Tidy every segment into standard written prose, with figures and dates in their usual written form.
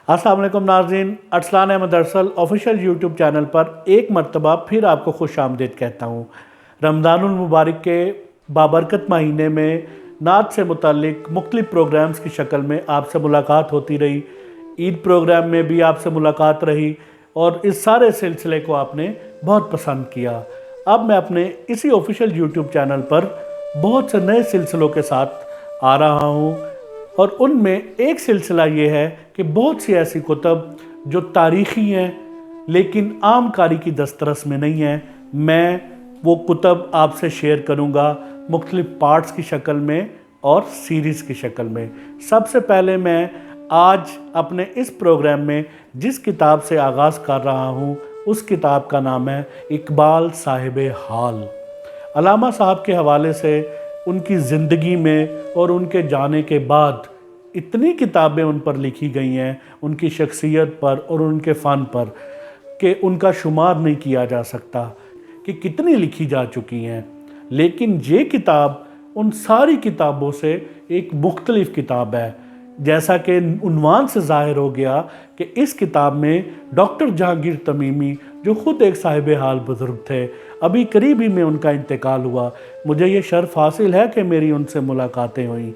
अस्सलाम वालेकुम नाज़रीन, Arsalan Ahmed Arsal official YouTube channel पर एक मरतबा फिर आपको खुश आमदीद कहता हूँ। रमज़ानुल मुबारक के बाबरकत महीने में नात से मुतालिक मुख्तलिफ़ प्रोग्राम्स की शक्ल में आपसे मुलाकात होती रही। ईद प्रोग्राम में भी आपसे मुलाकात रही और इस सारे सिलसिले को आपने बहुत पसंद किया। अब मैं अपने इसी ऑफिशियल यूट्यूब चैनल पर बहुत से नए सिलसिलों के साथ आ रहा हूँ और उनमें एक सिलसिला ये है कि बहुत सी ऐसी कुतब जो तारीख़ी हैं लेकिन आम कारी की दस्तरस में नहीं है, मैं वो कुतब आपसे शेयर करूँगा मुख्तलिफ़ पार्ट्स की शक्ल में और सीरीज़ की शक्ल में। सबसे पहले मैं आज अपने इस प्रोग्राम में जिस किताब से आगाज़ कर रहा हूँ उस किताब का नाम है इकबाल साहिब हाल। अल्लामा साहब के हवाले से उनकी ज़िंदगी में और उनके जाने के बाद इतनी किताबें उन पर लिखी गई हैं, उनकी शख्सियत पर और उनके फ़न पर, कि उनका शुमार नहीं किया जा सकता कि कितनी लिखी जा चुकी हैं। लेकिन ये किताब उन सारी किताबों से एक मुख्तलिफ़ किताब है। जैसा कि उन्वान से ज़ाहिर हो गया कि इस किताब में डॉक्टर जहांगीर तमीमी, जो ख़ुद एक साहिब हाल बुज़ुर्ग थे, अभी करीब ही में उनका इंतकाल हुआ। मुझे ये शर्फ हासिल है कि मेरी उनसे मुलाकातें हुई।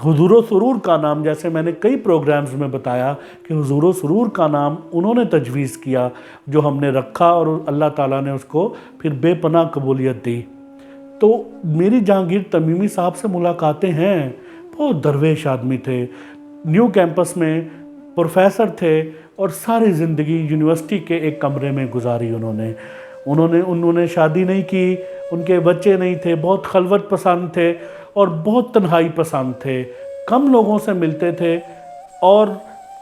हुज़ूर सुरूर का नाम, जैसे मैंने कई प्रोग्राम्स में बताया कि हुज़ूर सुरूर का नाम उन्होंने तजवीज़ किया, जो हमने रखा और अल्लाह ताला ने उसको फिर बेपनाह कबूलियत दी। तो मेरी जहांगीर तमीमी साहब से मुलाकातें हैं। बहुत दरवेश आदमी थे, न्यू कैंपस में प्रोफेसर थे और सारी ज़िंदगी यूनिवर्सिटी के एक कमरे में गुजारी उन्होंने शादी नहीं की, उनके बच्चे नहीं थे, बहुत खलवत पसंद थे और बहुत तन्हाई पसंद थे। कम लोगों से मिलते थे और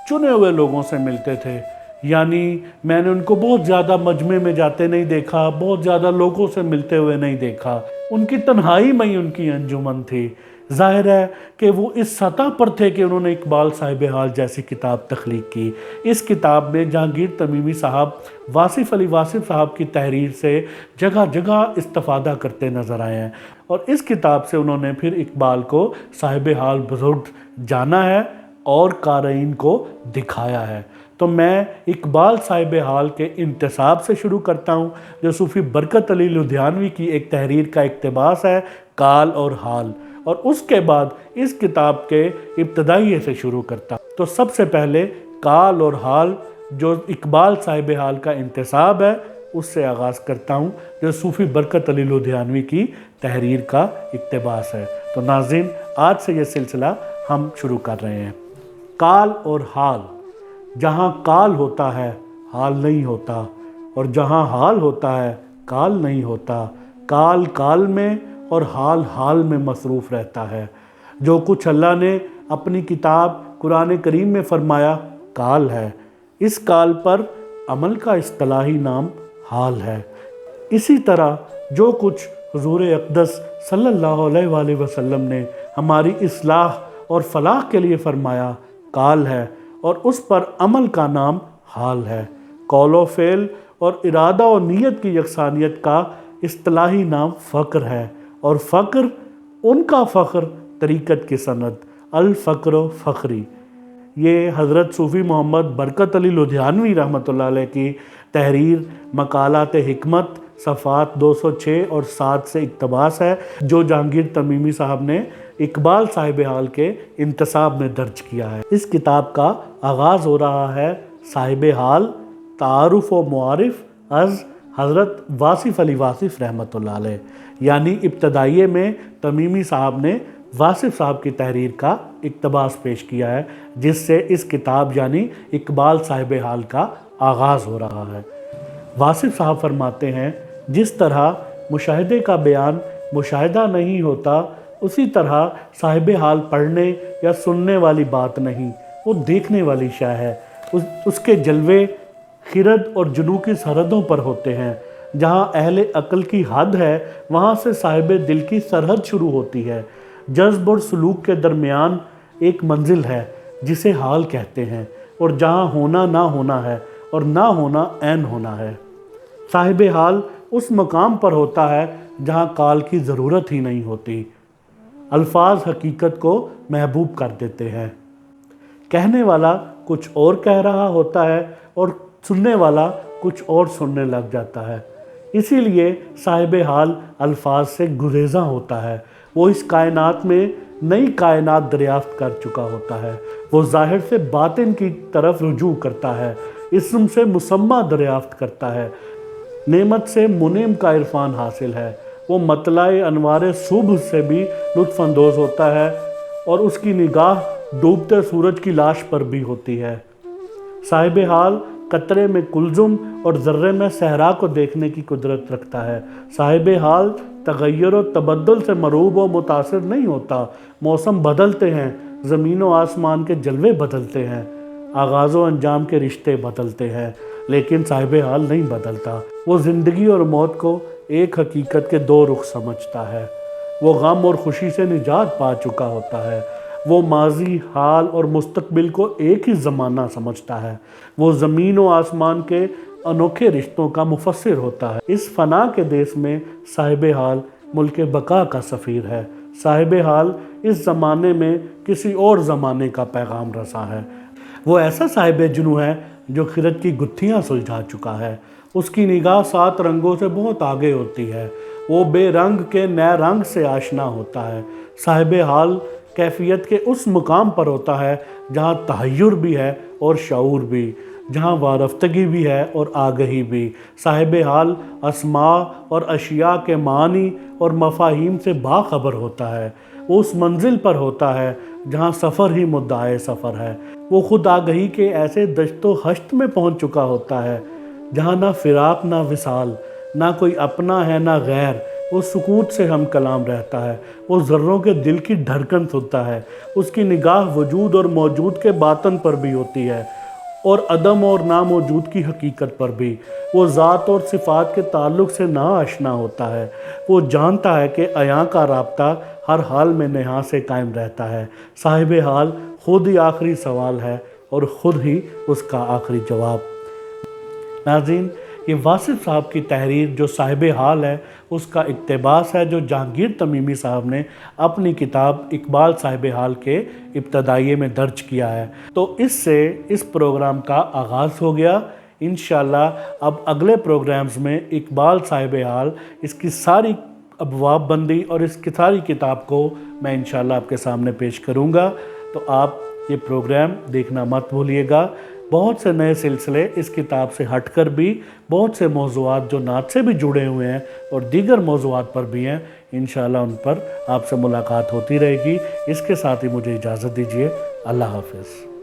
चुने हुए लोगों से मिलते थे। यानी मैंने उनको बहुत ज़्यादा मजमे में जाते नहीं देखा, बहुत ज़्यादा लोगों से मिलते हुए नहीं देखा। उनकी तन्हाई में ही उनकी अंजुमन थी। ज़ाहिर है कि वो इस सतह पर थे कि उन्होंने इकबाल साहिब हाल जैसी किताब तख्लीक की। इस किताब में जहांगीर तमीमी साहब वासिफ़ अली वासिफ़ साहब की तहरीर से जगह जगह इस्तिफ़ादा करते नज़र आए हैं और इस किताब से उन्होंने फिर इकबाल को साहिब हाल बुज़ुर्ग जाना है और क़ारीन को दिखाया है। तो मैं इकबाल साहिब हाल के इंतसाब से शुरू करता हूँ, जो सूफ़ी बरकत अली लुधियानवी की एक तहरीर का इक़्तिबास है, काल और हाल, और उसके बाद इस किताब के इब्तदाइये से शुरू करता हूँ। तो सबसे पहले काल और हाल, जो इकबाल साहिब हाल का इंतसाब है, उससे आगाज़ करता हूँ, जो सूफ़ी बरकत अली लुधियानवी की तहरीर का इक़्तिबास है। तो नाज़रीन, आज से ये सिलसिला हम शुरू कर रहे हैं। काल और हाल। जहाँ काल होता है हाल नहीं होता, और जहाँ हाल होता है काल नहीं होता। काल काल में और हाल हाल में मसरूफ़ रहता है। जो कुछ अल्लाह ने अपनी किताब कुरान करीम में फरमाया काल है, इस काल पर अमल का इस्तिलाही नाम हाल है। इसी तरह जो कुछ हुज़ूर अक़दस सल्लल्लाहु अलैहि वसल्लम ने हमारी इस्लाह और फलाह के लिए फरमाया काल है, और उस पर अमल का नाम हाल है। कौल व फ़ेल और इरादा और नीयत की यकसानियत का इस्तिलाही नाम फ़क्र है, और फ़क्र उनका फ़क्र तरीक़त की सनद अल फ़क्र फ़ख्री। ये हज़रत सूफ़ी मोहम्मद बरकत अली लुधियानवी रहमतुल्लाह अलैह की तहरीर मकालात हिकमत सफ़ात 206 और 7 से इक़्तिबास है, जो जहांगीर तमीमी साहब ने इकबाल साहिब हाल के इंतसाब में दर्ज किया है। इस किताब का आगाज़ हो रहा है साहिब हाल तारुफ़ व मुआरिफ़ अज़ हज़रत वासिफ़ अली वासिफ़ रहमतुल्लाह अलैह। यानी इब्तदाइये में तमीमी साहब ने वासिफ़ साहब की तहरीर का इक़्तिबास पेश किया है, जिससे इस किताब यानी इकबाल साहिब हाल का आगाज़ हो रहा है। वासिफ़ साहब फरमाते हैं, जिस तरह मुशाहिदे का बयान मुशाहिदा नहीं होता, उसी तरह साहिब हाल पढ़ने या सुनने वाली बात नहीं, वो देखने वाली शय है। उसके जलवे खिरद और जुनू की सरहदों पर होते हैं। जहाँ अहले अक्ल की हद है, वहाँ से साहिब दिल की सरहद शुरू होती है। जज्ब और सलूक के दरमियान एक मंजिल है जिसे हाल कहते हैं, और जहाँ होना ना होना है और ना होना ऐन होना है। साहिब हाल उस मकाम पर होता है जहाँ काल की ज़रूरत ही नहीं होती। अल्फाज हकीकत को महबूब कर देते हैं। कहने वाला कुछ और कह रहा होता है और सुनने वाला कुछ और सुनने लग जाता है। इसीलिए साहिब हाल अल्फाज से गुरेज़ा होता है। वो इस कायनात में नई कायनात दरियाफ्त कर चुका होता है। वो ज़ाहिर से बातिन की तरफ रुजू करता है, इस्म से मुसम्मा दरियाफ्त करता है, नेमत से मुनीम का इरफान हासिल है। वो मतलाए अनवार सुबह से भी लुत्फ़ अंदोज़ होता है और उसकी निगाह डूबते सूरज की लाश पर भी होती है। साहिब हाल कतरे में कुलजुम और ज़र्रे में सहरा को देखने की कुदरत रखता है। साहिब हाल तगय्युर और तबद्दुल से मरूब और मुतासिर नहीं होता। मौसम बदलते हैं, ज़मीन व आसमान के जलवे बदलते हैं, आगाज़ व अंजाम के रिश्ते बदलते हैं, लेकिन साहिब हाल नहीं बदलता। वो ज़िंदगी और मौत को एक हकीकत के दो रुख समझता है। वो गम और खुशी से निजात पा चुका होता है। वो माजी, हाल और मुस्तकबिल को एक ही ज़माना समझता है। वो ज़मीन व आसमान के अनोखे रिश्तों का मुफस्सिर होता है। इस फ़ना के देश में साहिब हाल मुल्क बका का सफ़ीर है। साहिब हाल इस ज़माने में किसी और ज़माने का पैगाम रसा है। वो ऐसा साहिब जुनू है जो खिरत की गुत्थियाँ सुलझा चुका है। उसकी निगाह 7 रंगों से बहुत आगे होती है। वो बेरंग के नए रंग से आशना होता है। साहिब हाल कैफियत के उस मुकाम पर होता है जहाँ तहय्युर भी है और शऊर भी, जहाँ वारफ्तगी भी है और आगही भी। साहिब हाल अस्मा और अशिया के मानी और मफाहीम से बाखबर होता है। वो उस मंजिल पर होता है जहाँ सफ़र ही मुद्दाए सफ़र है। वो खुद आगही के ऐसे दश्तो हश्त में पहुँच चुका होता है जहाँ ना फ़िराक ना विसाल, ना कोई अपना है ना गैर। वो सुकूत से हम कलाम रहता है। वो ज़र्रों के दिल की धड़कन सुनता है। उसकी निगाह वजूद और मौजूद के बातन पर भी होती है और अदम और नामौजूद की हकीकत पर भी। वो ज़ात और सिफ़ात के ताल्लुक़ से ना आशना होता है। वो जानता है कि अयां का राब्ता हर हाल में नेहा से कायम रहता है। साहिब हाल ख़ुद ही आखिरी सवाल है और ख़ुद ही उसका आखिरी जवाब। नाज़रीन, ये वासिफ़ साहब की तहरीर जो साहिब हाल है उसका इक़्तिबास है जो जहांगीर तमीमी साहब ने अपनी किताब इकबाल साहिब हाल के इब्तदाइये में दर्ज किया है। तो इससे इस प्रोग्राम का आगाज़ हो गया। इंशाअल्लाह अब अगले प्रोग्राम्स में इकबाल साहिब हाल इसकी सारी अबवाब बंदी और इसकी सारी किताब को मैं इंशाअल्लाह आपके सामने पेश करूँगा। तो आप ये प्रोग्राम देखना मत भूलिएगा। बहुत से नए सिलसिले इस किताब से हटकर भी बहुत से मौज़ूआत जो नात से भी जुड़े हुए हैं और दीगर मौज़ूआत पर भी हैं, इंशाअल्लाह उन पर आपसे मुलाकात होती रहेगी। इसके साथ ही मुझे इजाज़त दीजिए। अल्लाह हाफ़िज़।